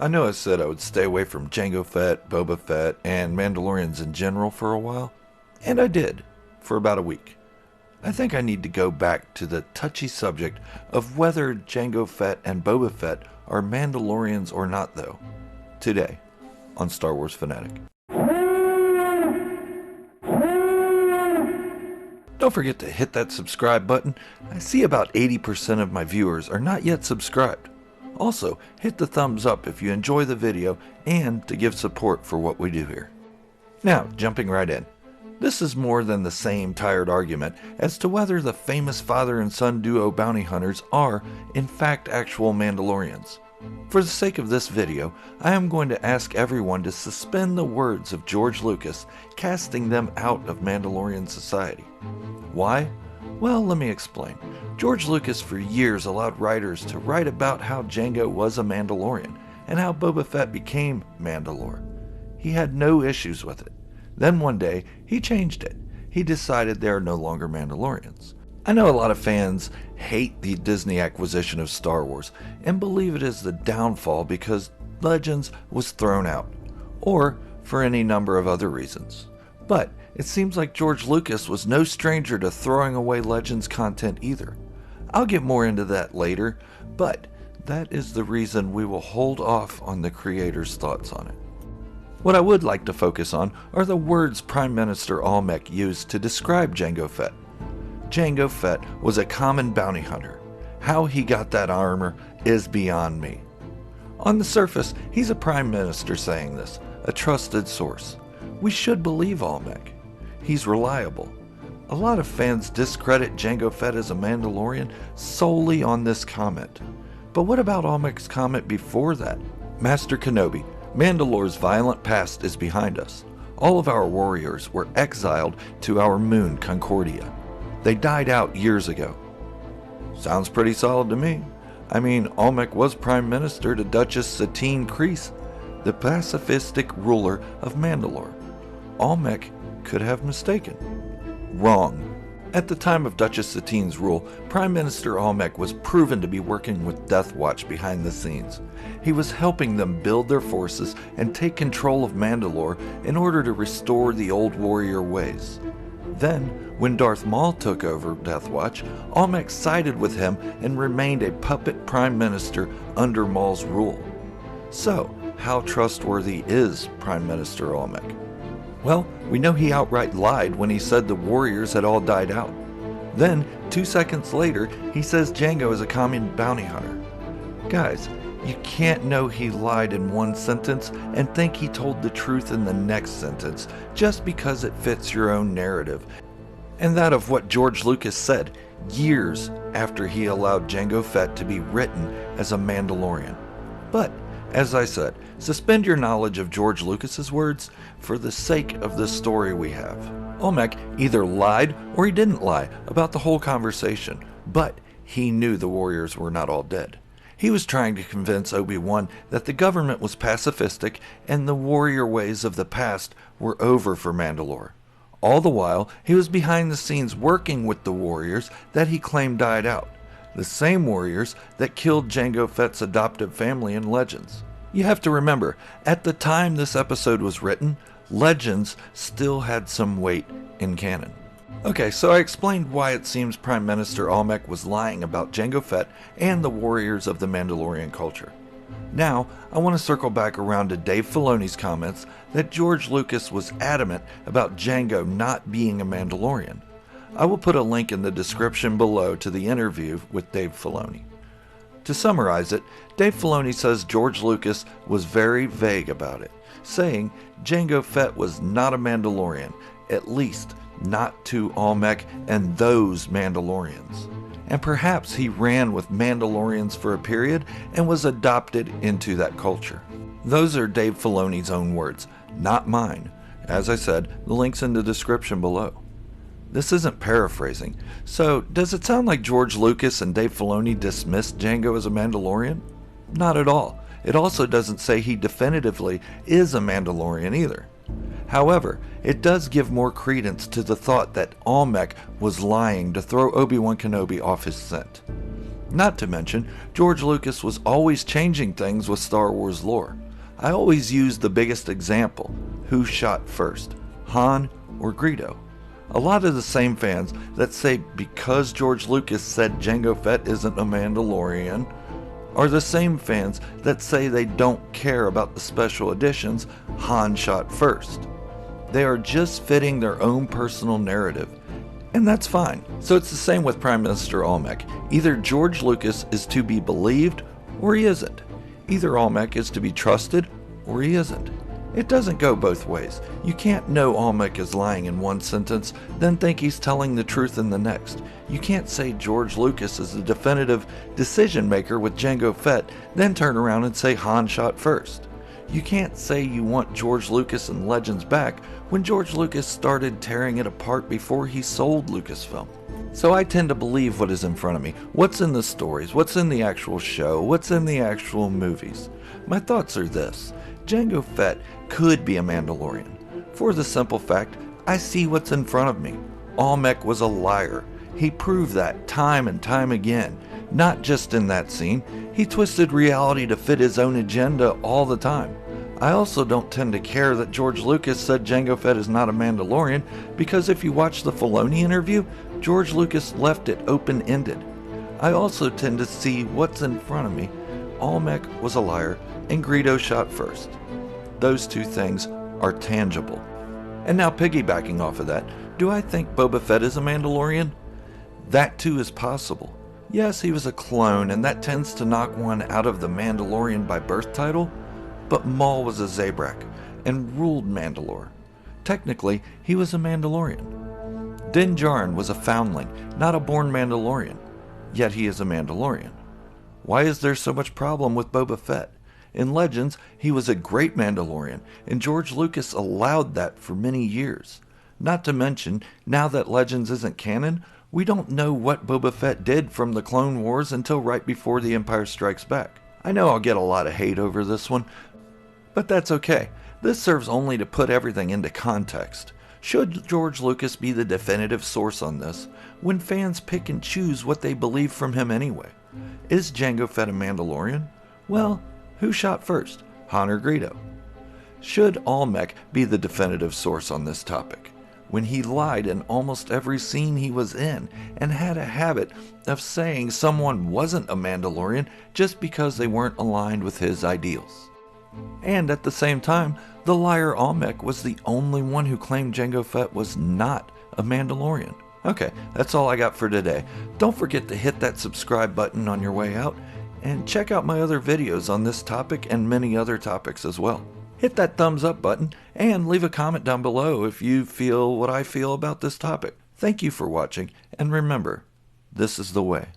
I know I said I would stay away from Jango Fett, Boba Fett, and Mandalorians in general for a while, and I did, for about a week. I think I need to go back to the touchy subject of whether Jango Fett and Boba Fett are Mandalorians or not though, today, on Star Wars Fanatic. Don't forget to hit that subscribe button. I see about 80% of my viewers are not yet subscribed. Also, hit the thumbs up if you enjoy the video and to give support for what we do here. Now, jumping right in. This is more than the same tired argument as to whether the famous father and son duo bounty hunters are, in fact, actual Mandalorians. For the sake of this video, I am going to ask everyone to suspend the words of George Lucas casting them out of Mandalorian society. Why? Well, let me explain. George Lucas for years allowed writers to write about how Jango was a Mandalorian and how Boba Fett became Mandalore. He had no issues with it. Then one day, he changed it. He decided they are no longer Mandalorians. I know a lot of fans hate the Disney acquisition of Star Wars and believe it is the downfall because Legends was thrown out, or for any number of other reasons. But it seems like George Lucas was no stranger to throwing away Legends content either. I'll get more into that later, but that is the reason we will hold off on the creator's thoughts on it. What I would like to focus on are the words Prime Minister Almec used to describe Jango Fett. Jango Fett was a common bounty hunter. How he got that armor is beyond me. On the surface, he's a prime minister saying this, a trusted source. We should believe Almec. He's reliable. A lot of fans discredit Jango Fett as a Mandalorian solely on this comment. But what about Almec's comment before that? Master Kenobi, Mandalore's violent past is behind us. All of our warriors were exiled to our moon Concordia. They died out years ago. Sounds pretty solid to me. I mean, Almec was Prime Minister to Duchess Satine Kryze, the pacifistic ruler of Mandalore. Almec could have mistaken. Wrong. At the time of Duchess Satine's rule, Prime Minister Almec was proven to be working with Death Watch behind the scenes. He was helping them build their forces and take control of Mandalore in order to restore the old warrior ways. Then, when Darth Maul took over Death Watch, Almec sided with him and remained a puppet prime minister under Maul's rule. So, how trustworthy is Prime Minister Almec? Well, we know he outright lied when he said the warriors had all died out. Then, 2 seconds later, he says Jango is a common bounty hunter. Guys, you can't know he lied in one sentence and think he told the truth in the next sentence just because it fits your own narrative, and that of what George Lucas said years after he allowed Jango Fett to be written as a Mandalorian. But, as I said, suspend your knowledge of George Lucas's words for the sake of the story we have. Almec either lied or he didn't lie about the whole conversation, but he knew the warriors were not all dead. He was trying to convince Obi-Wan that the government was pacifistic and the warrior ways of the past were over for Mandalore. All the while, he was behind the scenes working with the warriors that he claimed died out. The same warriors that killed Jango Fett's adoptive family in Legends. You have to remember, at the time this episode was written, Legends still had some weight in canon. Okay, so I explained why it seems Prime Minister Almec was lying about Jango Fett and the warriors of the Mandalorian culture. Now, I want to circle back around to Dave Filoni's comments that George Lucas was adamant about Jango not being a Mandalorian. I will put a link in the description below to the interview with Dave Filoni. To summarize it, Dave Filoni says George Lucas was very vague about it, saying Jango Fett was not a Mandalorian, at least not to Almec and those Mandalorians. And perhaps he ran with Mandalorians for a period and was adopted into that culture. Those are Dave Filoni's own words, not mine. As I said, the link's in the description below. This isn't paraphrasing, so does it sound like George Lucas and Dave Filoni dismissed Jango as a Mandalorian? Not at all. It also doesn't say he definitively is a Mandalorian either. However, it does give more credence to the thought that Almec was lying to throw Obi-Wan Kenobi off his scent. Not to mention, George Lucas was always changing things with Star Wars lore. I always use the biggest example: who shot first, Han or Greedo? A lot of the same fans that say because George Lucas said Jango Fett isn't a Mandalorian are the same fans that say they don't care about the special editions Han shot first. They are just fitting their own personal narrative, and that's fine. So it's the same with Prime Minister Olmec. Either George Lucas is to be believed or he isn't. Either Olmec is to be trusted or he isn't. It doesn't go both ways. You can't know Olmec is lying in one sentence, then think he's telling the truth in the next. You can't say George Lucas is the definitive decision maker with Jango Fett, then turn around and say Han shot first. You can't say you want George Lucas and Legends back when George Lucas started tearing it apart before he sold Lucasfilm. So I tend to believe what is in front of me, what's in the stories, what's in the actual show, what's in the actual movies. My thoughts are this: Jango Fett could be a Mandalorian. For the simple fact, I see what's in front of me. Olmec was a liar. He proved that time and time again. Not just in that scene, he twisted reality to fit his own agenda all the time. I also don't tend to care that George Lucas said Jango Fett is not a Mandalorian, because if you watch the Filoni interview, George Lucas left it open-ended. I also tend to see what's in front of me. Olmec was a liar, and Greedo shot first. Those two things are tangible. And now, piggybacking off of that, do I think Boba Fett is a Mandalorian? That too is possible. Yes, he was a clone, and that tends to knock one out of the Mandalorian by birth title, but Maul was a Zabrak and ruled Mandalore. Technically, he was a Mandalorian. Din Djarin was a foundling, not a born Mandalorian, yet he is a Mandalorian. Why is there so much problem with Boba Fett? In Legends, he was a great Mandalorian, and George Lucas allowed that for many years. Not to mention, now that Legends isn't canon, we don't know what Boba Fett did from the Clone Wars until right before The Empire Strikes Back. I know I'll get a lot of hate over this one, but that's okay. This serves only to put everything into context. Should George Lucas be the definitive source on this, when fans pick and choose what they believe from him anyway? Is Jango Fett a Mandalorian? Well, who shot first, Han or Greedo? Should Olmec be the definitive source on this topic, when he lied in almost every scene he was in and had a habit of saying someone wasn't a Mandalorian just because they weren't aligned with his ideals? And at the same time, the liar Olmec was the only one who claimed Jango Fett was not a Mandalorian. Okay, that's all I got for today. Don't forget to hit that subscribe button on your way out, and check out my other videos on this topic and many other topics as well. Hit that thumbs up button and leave a comment down below if you feel what I feel about this topic. Thank you for watching, and remember, this is the way.